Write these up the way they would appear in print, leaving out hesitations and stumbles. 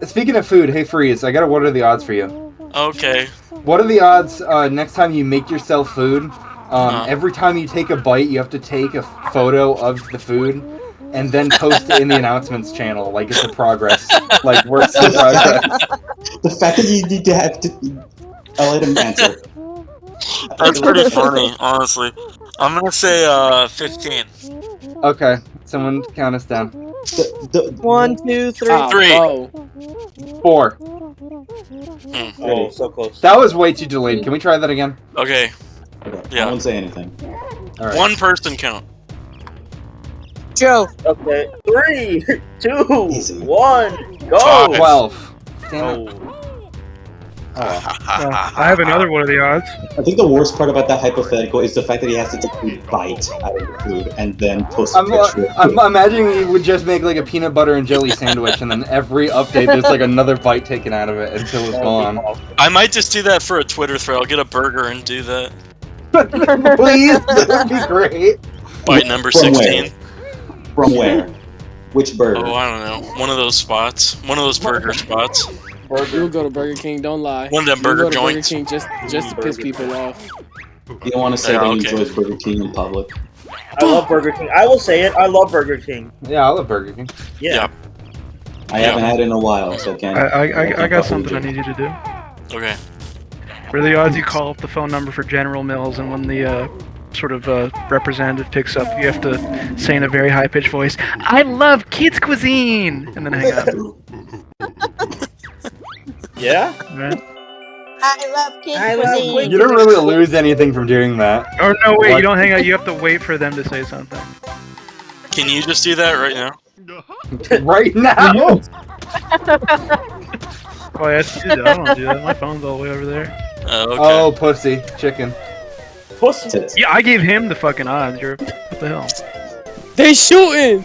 speaking of food, hey Freeze, I gotta what are the odds for you? Okay. What are the odds next time you make yourself food? Every time you take a bite, you have to take a photo of the food and then post it in the announcements channel, like it's a progress, like works in progress. The fact that you need to have to... I'll let him answer. That's pretty funny, honestly. I'm gonna say 15. Okay, someone count us down. 1, 2, 3. 3. Oh. 4. Oh, so close. That was way too delayed. Can we try that again? Okay. Okay, Yeah. I won't say anything. All right. One person count. Joe. Okay. 3, 2, Easy. 1, go! 12. Damn it. I have another one of the odds. I think the worst part about that hypothetical is the fact that he has to take a bite out of the food and then post a picture. I'm imagining he would just make like a peanut butter and jelly sandwich, and then every update there's like another bite taken out of it until it's gone. I might just do that for a Twitter thread. I'll get a burger and do that. Please, that would be great. Bite number From 16. From where? Which burger? Oh, I don't know. One of those spots. One of those burger spots. You'll go to Burger King, don't lie. One of them You'll burger go to joints. Burger King just to piss people off. You don't want to say Yeah, that he okay. enjoys Burger King in public. I love Burger King. I will say it. I love Burger King. Yeah, I love Burger King. Yeah. I haven't had it in a while, so I can't. I got something I need you to do. Okay. For the odds, you call up the phone number for General Mills, and when the sort of representative picks up, you have to say in a very high-pitched voice, "I love kids cuisine," and then hang up. Yeah? Right? I love kids I love cuisine. You don't really lose anything from doing that. Oh no, wait! What? You don't hang out. You have to wait for them to say something. Can you just do that right now? Right now. Oh, I have to do that. I don't do that. My phone's all the way over there. Oh, okay. Oh, pussy, chicken. Pussy. Tits. Yeah, I gave him the fucking odds. What the hell? They shooting.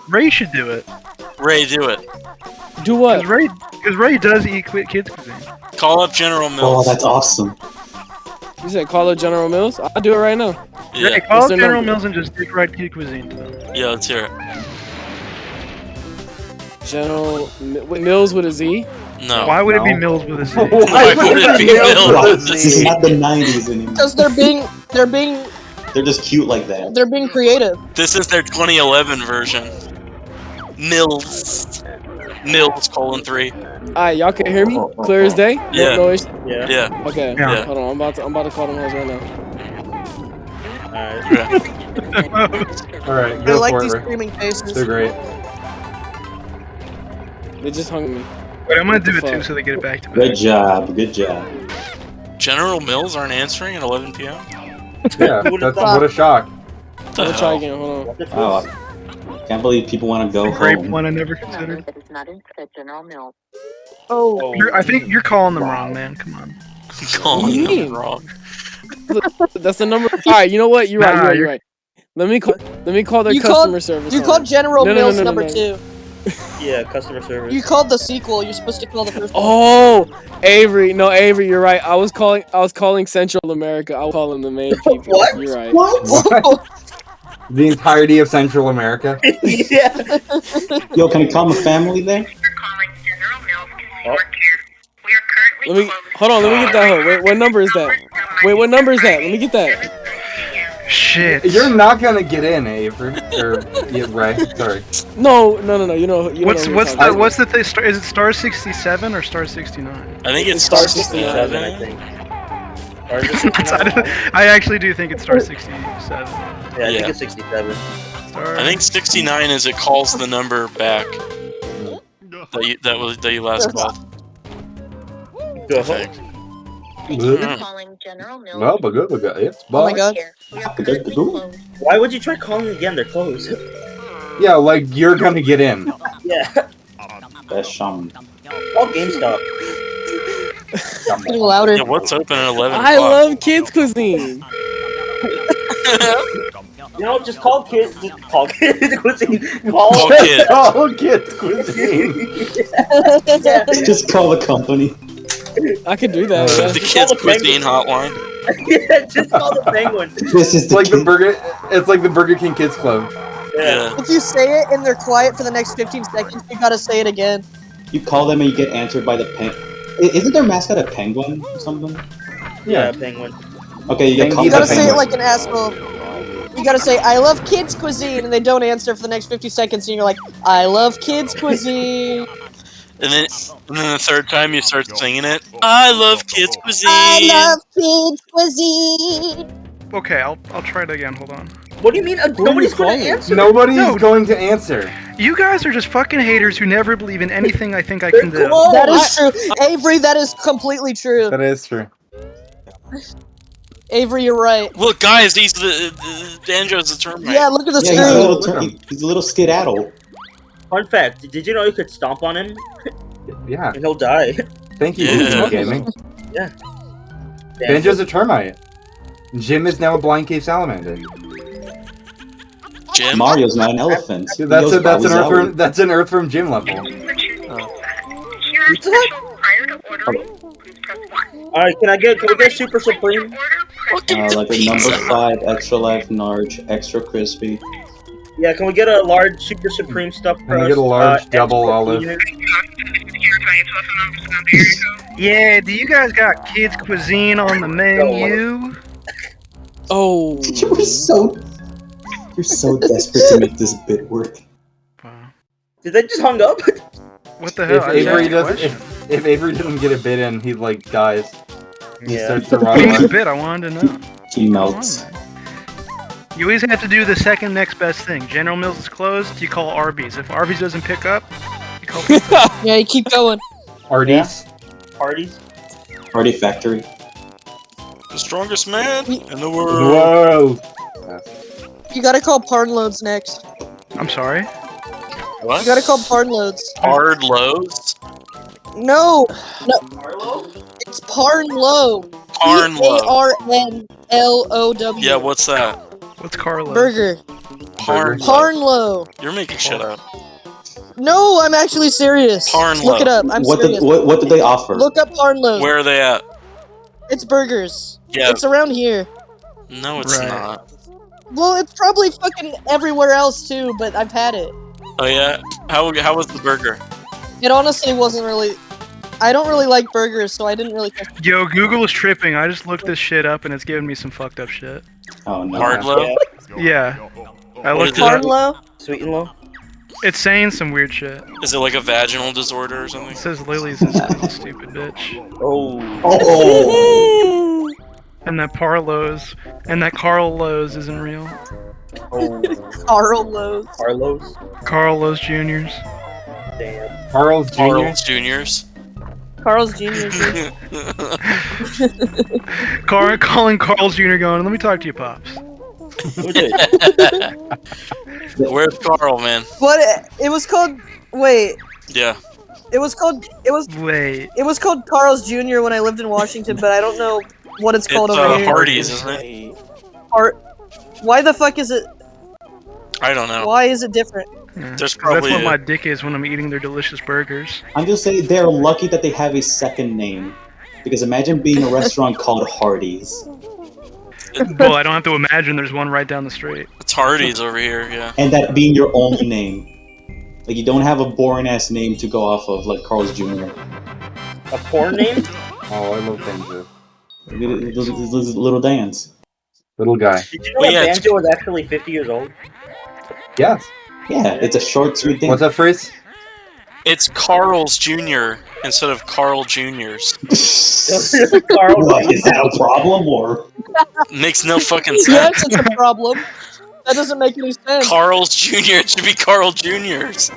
Ray should do it. Ray, do it. Do what? Because Ray does eat kids cuisine. Call up General Oh, Mills. that's awesome. You said call up General Mills? I'll do it right now. Yeah, Ray, call What's up their General number? Mills and just dick ride kid cuisine to them. yeah, let's hear it. General Mills with a Z? No. Why would it be No. Mills with a Z? Why would it be Mills? This is not the 90s anymore. Because they're being They're just cute like that. creative. This is their 2011 version. Millz. Millz : 3. Alright, y'all can hear me? Clear as day? Yeah. No issue? Yeah. Yeah. Okay. Yeah. Hold on, I'm about to call them hoes right now. Alright. All right, I go like for these it, Ray. screaming faces. They're great. They just hung me. Wait, I'm gonna do it What the too fuck? so they get it back to Good back. job, good job. General Mills aren't answering at 11 p.m.? Yeah, that's what a shock. What the Let me try hell? again, hold on. Oh, can't believe people want to go A great home. one I never considered. Oh. I think you're calling them wrong, man. Come on. Calling What do you them mean? wrong. That's the number. Alright, you know what? You're right, Nah, you're right, you're- you're right. Let me call their You customer called- service. You line. called General No, no, no, Mills no, no, number no. 2. Yeah, customer service. You called the sequel. You're supposed to call the first one. Oh, Avery. No, Avery, you're right. I was calling Central America. I was calling the main people. What? You're right. What? The entirety of Central America. Yeah. Yo, can I call my family there? Let me hold on. Let me get that hoe. Wait, what number is that? Wait, what number is that? Let me get that. Shit. You're not gonna get in, Avery. Or yeah, Ray. Sorry. No. You know. What's who we're the talking what's the thing? Is it star 67 or star 69? I think it's Star star 67, 67. I think. Or is it 69? I actually do think it's star 67. Yeah, I Yeah. think it's 67. Star... I think 69 is it calls the number back that you last called. Go I ahead. think. Calling General Mills. Well, but good, it's Oh my god. We are currently closed. Why would you try calling again? They're closed. Yeah, like you're gonna get in. Yeah. Best shaman. Call GameStop. It's getting louder. Yeah, what's open at 11 I o'clock? love kids cuisine. You know, just call kids. Just call kids. Call Call kids. Oh, kids cuisine. Yeah. Just call the company. I could do that. The Yeah. kids cuisine hotline. Yeah, just call the penguin. This is It's like the Burger King Kids Club. Yeah. If you say it and they're quiet for the next 15 seconds, you gotta say it again. You call them and you get answered by the Isn't their mascot a penguin or something? Yeah, penguin. Okay, you get called You by gotta say it penguin. like an asshole. You gotta say, I love kids cuisine, and they don't answer for the next 50 seconds, and you're like, I love kids cuisine. And then the third time you start singing it. I love kids cuisine. I love kids cuisine. Okay, I'll try it again. Hold on. What do you mean? Nobody's going to answer. Nobody's going to answer. You guys are just fucking haters who never believe in anything I think I can do. That is true. Avery, that is completely true. That is true. Avery, you're right. Look, guys, he's the Banjo's a termite. Yeah, look at the Yeah, screen. he's a little skedaddle. Fun fact, did you know you could stomp on him? Yeah. And he'll die. Thank you, Yeah. Gaming. Yeah. Banjo's a termite. Jim is now a blind cave salamander. Jim? Mario's not an elephant. That's Leo's probably Zowie. that's an Earthworm Jim level. Alright, can we get Super Supreme? Like a number 5, extra life, large, extra crispy. Yeah, can we get a large Super Supreme stuffed crust? Can I get a large double extra olive? peanut? Yeah, do you guys got kids cuisine on the menu? Oh. You're so desperate to make this bit work. Did they just hung up? What the hell? If I just Avery asked a doesn't, question. if Avery doesn't get a bit in, he like dies. He Yeah. starts to What run do you mean away. bit? I wanted to know. He melts. You always have to do the second next best thing. General Mills is closed, you call Arby's. If Arby's doesn't pick up, you call pizza. Yeah, you keep going. Arby's. Parties? Party Factory. The strongest man in the world. Whoa. You gotta call Parnloads next. I'm sorry. What? You gotta call Parnloads. Hard lows? No! It's Parnlow. Parnlow. Parnlow. Yeah, what's that? What's Carlos? Burger. Parnlow. You're making shit up. No, I'm actually serious. Parnlow. Look it up. I'm serious. What did they offer? Look up Parnlow. Where are they at? It's burgers. Yeah. It's around here. No, it's Right. not. Well, it's probably fucking everywhere else too, but I've had it. Oh yeah? How was the burger? It honestly wasn't really... I don't really like burgers, so I didn't really... Yo, Google is tripping. I just looked this shit up and it's giving me some fucked up shit. Oh no. Hardlow? Yeah. I What looked is it it? up. Parnlow? Sweet and low? It's saying some weird shit. Is it like a vaginal disorder or something? It says Lily's is a stupid bitch. Oh. Oh. And that Parlos and that Carl Lowe's isn't real. Oh. Carl Lowe's. Carlos? Carl Lowe's Juniors. Damn. Carl's Jr. Carl's Juniors. Carl's Jr. Calling Carl's Jr. going, let me talk to you, Pops. Who did? Where's Carl, man? What? It was called... Wait. Yeah. It was called... Wait. It was called Carl's Jr. when I lived in Washington, but I don't know what it's called It's over here. Hardee's, isn't it? Why the fuck is it... I don't know. Why is it different? Yeah. There's 'Cause probably that's what my dick is when I'm eating their delicious burgers. I'm just saying they're lucky that they have a second name. Because imagine being a restaurant called Hardee's. Well, I don't have to imagine there's one right down the street. It's Hardee's over here, yeah. And that being your only name. Like, you don't have a boring ass name to go off of, like Carl's Jr. A porn name? Oh, I love Banjo. This little dance. Little guy. Did you know that Banjo was actually 50 years old? Yes. Yeah, it's a short, sweet dance. What's that phrase? It's Carl's Jr. instead of Carl Jr.'s. Carl, what, is that a problem, or? Makes no fucking sense. Yes, it's a problem. That doesn't make any sense. Carl's Jr. It should be Carl Jr.'s.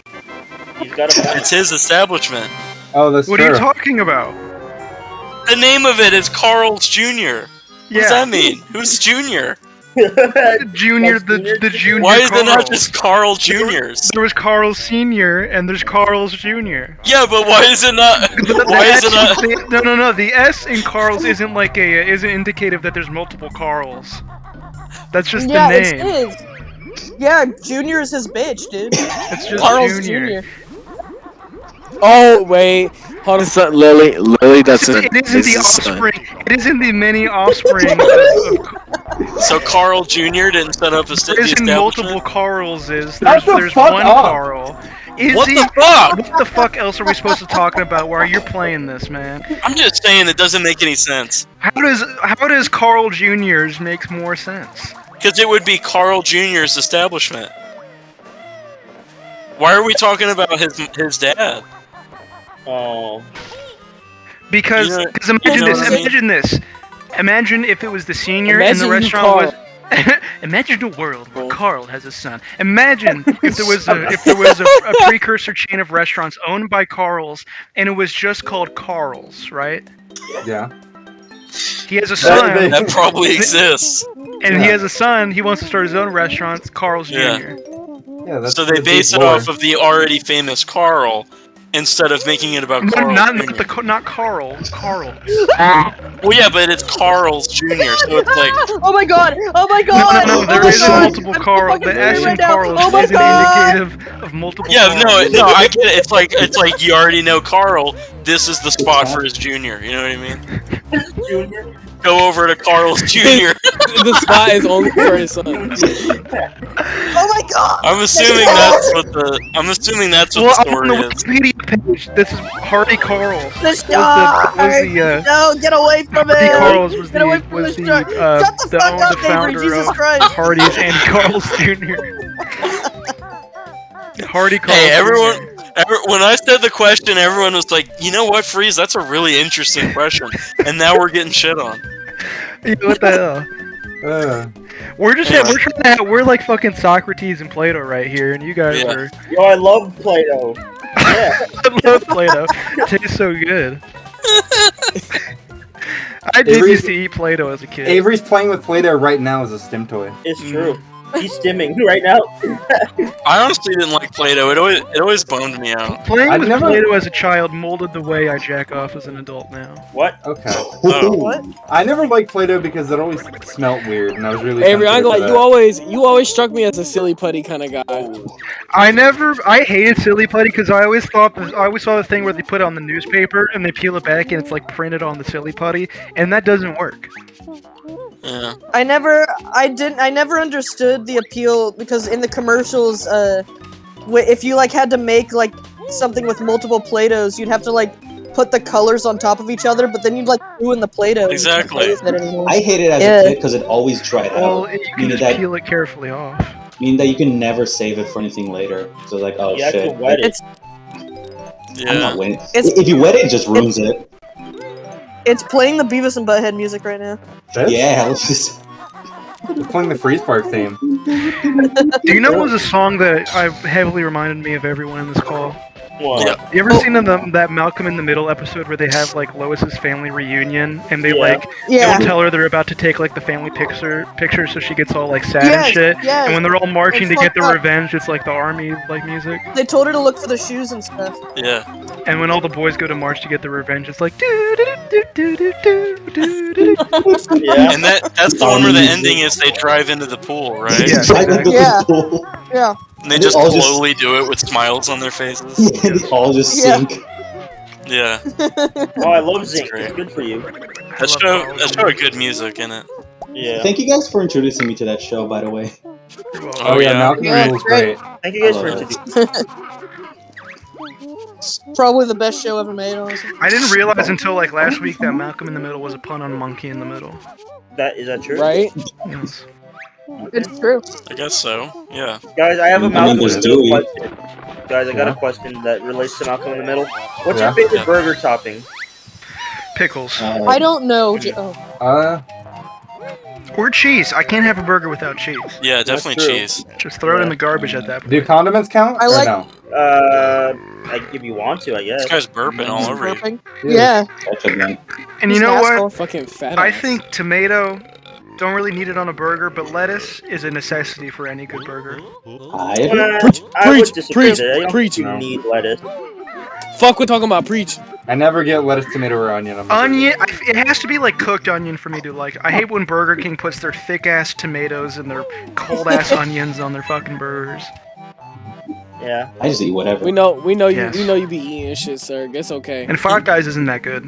He's got a It's his establishment. Oh, that's What true. are you talking about? The name of it is Carl's Jr. What does that mean? Who's Junior? Junior, the junior. Why is there not Carl. just Carl Juniors? There was Carl Senior and there's Carl's Junior. Yeah, but why is it not? Why is it not? No. The S in Carl's isn't like isn't indicative that there's multiple Carls. That's just Yeah, the name. it's his. Yeah, Junior is his bitch, dude. It's just Carl's Junior. Jr. Oh wait, hold on. It's not Lily. Lily, that's It isn't the son. offspring. It isn't the many offspring of So Carl Jr. didn't set up a There isn't multiple establishment? Carls. There's Shut the there's fuck one up. Carl. What the fuck? What the fuck else are we supposed to talk about while you're playing this, man? I'm just saying it doesn't make any sense. How does Carl Jr.'s make more sense? Because it would be Carl Jr.'s establishment. Why are we talking about his dad? Oh. Because You know- imagine you know this. what I mean? Imagine this. Imagine if it was the senior Imagine and the you restaurant Carl. was. Imagine a world where Carl has a son. Imagine if there was a precursor chain of restaurants owned by Carls, and it was just called Carl's, right? Yeah. He has a son, They- That probably exists. and he has a son. He wants to start his own restaurant, Carl's Yeah. Jr. Yeah, that's So they the base big it war. off of the already famous Carl instead of making it about Carl. Not Jr. not Carl. Carl. Well, yeah, but it's Carl's Jr. So it's like Oh my god! Oh my god! No, oh there my isn't god! multiple I'm so Carl. fucking The angry S in right now. Carl Oh my is an god! indicative of multiple. yeah, Carls. no, I get it. It's like you already know Carl. This is the spot for his junior. You know what I mean? Junior. Go over to Carl's Jr. The spot is only for his son. Oh my god! I'm assuming that's what the Well, I'm story on the is. Wikipedia page. This is Hardy Carl's. This Was the No, get away from Hardy it! Carl's was Get away from the this truck. Shut the fuck up, Avery, founder Jesus of Christ! Hardy's and Carl's Jr. Hardy Carl's. Hey, Jr. when I said the question, everyone was like, "You know what, Freeze? That's a really interesting question." And now we're getting shit on. Yeah, what the hell? We're just Yeah. we're like fucking Socrates and Plato right here, and you guys Yeah. are. Yo, I love Play-Doh. Yeah. I love Play-Doh. It tastes so good. I did Avery's- used to eat Play-Doh as a kid. Avery's playing with Play-Doh right now as a stim toy. It's true. He's stimming right now. I honestly didn't like Play-Doh. It always bummed me out. Playing I've with never- Play-Doh as a child molded the way I jack off as an adult now. What? Okay. Oh. What? I never liked Play-Doh because it always smelled weird, and I was really Avery, I sensitive like to you always struck me as a silly putty kind of guy. I hated Silly Putty because I always saw the thing where they put it on the newspaper and they peel it back and it's like printed on the Silly Putty, and that doesn't work. Yeah. I never understood the appeal because in the commercials, if you like had to make like something with multiple Play-Dohs, you'd have to like put the colors on top of each other, but then you'd like ruin the Play-Doh. Exactly. I hated it as Yeah. a kid because it always dried Well, out. you can Meaning just that, peel it carefully off. meaning that you can never save it for anything later. So like, oh You have to shit. wet it. It's I'm Yeah. not wetting. It's- If you wet it, it just ruins it. it's playing the Beavis and Butthead music right now. This? Yeah, let's just. It's playing the Freeze Park theme. Do you know what was a song that heavily reminded me of everyone in this call? What? Yeah. You ever seen that Malcolm in the Middle episode where they have like Lois's family reunion and they Yeah. like Yeah. don't tell her they're about to take like the family picture so she gets all like sad Yes, and shit. yes. And when they're all marching It's to get fucked their up. revenge, it's like the army like music. They told her to look for the shoes and stuff. Yeah. And when all the boys go to march to get their revenge, it's like do do do do do do do do. Yeah. And that's the one where the ending is they drive into the pool, right? Yeah, Try to exactly. go Yeah. to the pool. Yeah. And they And just they all just- slowly do it with smiles on their faces. Yeah, they all just Yeah. sink. Yeah. Oh, I love zinc. great. It's good for you. That show had good music in it. Yeah. Thank you guys for introducing me to that show, by the way. Oh, yeah. Malcolm in the Yeah, Middle was great. great. Thank you guys for I love introducing. It's probably the best show ever made, honestly. I didn't realize until like last week that Malcolm in the Middle was a pun on Monkey in the Middle. Is that true? Right? Yes. It's true. I guess so. Yeah. Guys, I have a I Malcolm in the understood Middle you. question. Guys, I got a Yeah. question that relates to Malcolm in the Middle. What's Yeah. your favorite Yeah. burger topping? Pickles. I don't know. Oh. Or cheese. I can't have a burger without cheese. Yeah, definitely true. cheese. Just throw it in the garbage at that point. Do condiments count? I or like- no? If you want to, I guess. This guy's burping all over you. Burping. Yeah. Ketchup, man. And you He's know an what? asshole. Fucking fat. I ass. think tomato don't really need it on a burger, but lettuce is a necessity for any good burger. I agree. I would Preach, disagree preach, there. I don't preach. think you need lettuce. Fuck, we're talking about preach. I never get lettuce, tomato, or onion. on my Onion, it has to be like cooked onion for me to like. I hate when Burger King puts their thick ass tomatoes and their cold ass onions on their fucking burgers. Yeah. I just eat whatever. We know Yes. you be eating shit, Serg. It's okay. And Five Guys isn't that good.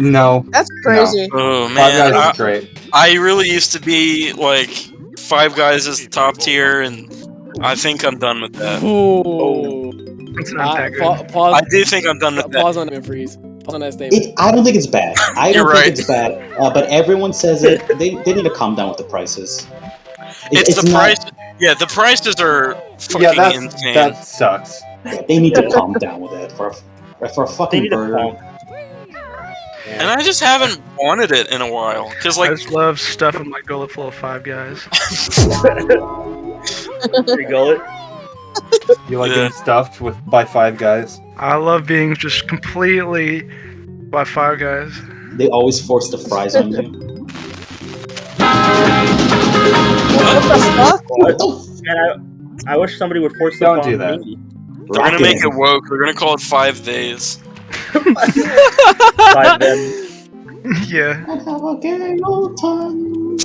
No. That's crazy. Oh Five man, Guys is great. I really used to be like Five Guys is the top tier, and I think I'm done with that. Ooh. It's not that good. Pause. I do think I'm done with that. Pause on it, Freeze. Pause on that statement. I don't think it's bad. I You're don't right. think it's bad. But everyone says it. They need to calm down with the prices. It's the not- price. Yeah, the prices are fucking Yeah, insane. that sucks. They need to calm down with it for a They fucking need to burger. calm. And I just haven't wanted it in a while. Cause I like, just love stuffing my gullet full of Five Guys. Re-go it. You like Yeah. getting stuffed by Five Guys? I love being just completely by Five Guys. They always force the fries on you. What the fuck? What the f- Man, I wish somebody would force Don't it on do that. me. they're gonna make it Rockin'. woke. They're gonna call it 5 days. 5 then. Yeah. I have a gay old time.